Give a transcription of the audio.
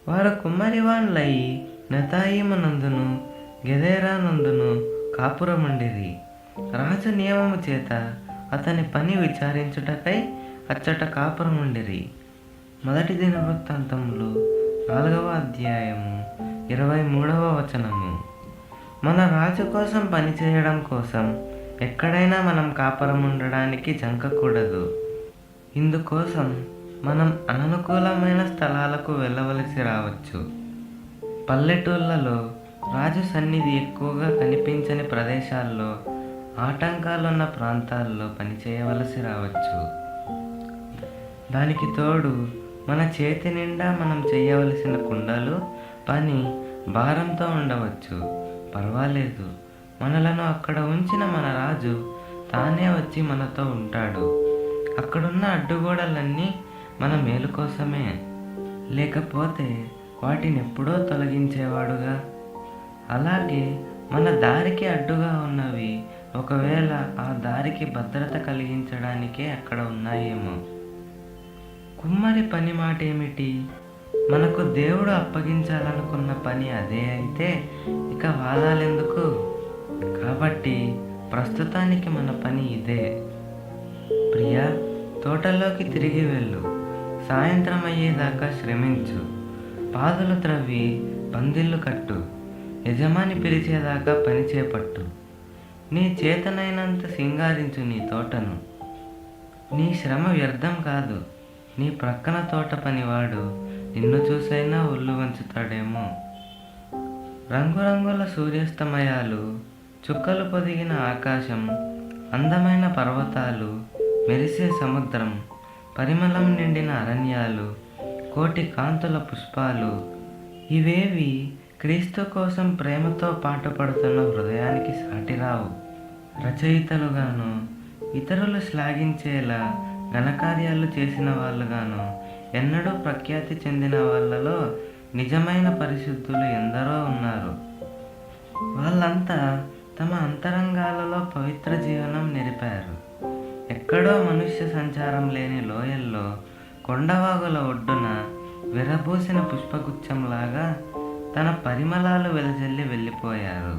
వారు కుమ్మరివాన్లయి నెతాయిమునందును గెదేరానందును కాపురముండిరి. రాజు నియమము చేత అతని పని విచారించుటకై అచ్చట కాపురముండిరి. మొదటి దినవృత్తాంతములు 4వ అధ్యాయము 23వ వచనము. మన రాజు కోసం పనిచేయడం కోసం ఎక్కడైనా మనం కాపురం ఉండడానికి జంకకూడదు. ఇందుకోసం మనం అననుకూలమైన స్థలాలకు వెళ్ళవలసి రావచ్చు. పల్లెటూళ్ళలో, రాజు సన్నిధి ఎక్కువగా కనిపించని ప్రదేశాల్లో, ఆటంకాలున్న ప్రాంతాల్లో పనిచేయవలసి రావచ్చు. దానికి తోడు మన చేతి నిండా మనం చేయవలసిన కుండలు పని భారంతో ఉండవచ్చు. పర్వాలేదు, మనలను అక్కడ ఉంచిన మన రాజు తానే వచ్చి మనతో ఉంటాడు. అక్కడున్న అడ్డుగోడలన్నీ మన మేలు కోసమే, లేకపోతే వాటిని ఎప్పుడో తొలగించేవాడుగా. అలాగే మన దారికి అడ్డుగా ఉన్నవి ఒకవేళ ఆ దారికి భద్రత కలిగించడానికే అక్కడ ఉన్నాయేమో. కుమ్మరి పని మాట ఏమిటి? మనకు దేవుడు అప్పగించాలనుకున్న పని అదే అయితే ఇక వాదాలెందుకు? కాబట్టి ప్రస్తుతానికి మన పని ఇదే. ప్రియా, తోటలోకి తిరిగి వెళ్ళు. సాయంత్రం అయ్యేదాకా శ్రమించు. పాదులు త్రవ్వి పందిళ్ళు కట్టు. యజమాని పిలిచేదాకా పని చేపట్టు. నీ చేతనైనంత సింగారించు నీ తోటను. నీ శ్రమ వ్యర్థం కాదు. నీ ప్రక్కన తోట పనివాడు నిన్ను చూసైనా ఒళ్ళు వంచుతాడేమో. రంగురంగుల సూర్యాస్తమయాలు, చుక్కలు పొదిగిన ఆకాశం, అందమైన పర్వతాలు, మెరిసే సముద్రం, పరిమళం నిండిన అరణ్యాలు, కోటి కాంతుల పుష్పాలు, ఇవేవి క్రీస్తు కోసం ప్రేమతో పాటుపడుతున్న హృదయానికి సాటిరావు. రచయితలుగాను, ఇతరులు శ్లాఘించేలా ఘనకార్యాలు చేసిన వాళ్ళుగాను ఎన్నడూ ప్రఖ్యాతి చెందిన వాళ్ళలో నిజమైన పరిశుద్ధులు ఎందరో ఉన్నారు. వాళ్ళంతా తమ అంతరంగాలలో పవిత్ర జీవనం నెరిపారు. ఎక్కడో మనుష్య సంచారం లేని లోయల్లో, కొండవాగుల ఒడ్డున విరబూసిన పుష్పగుచ్చంలాగా తన పరిమళాలు వెదజల్లి వెళ్ళిపోయారు.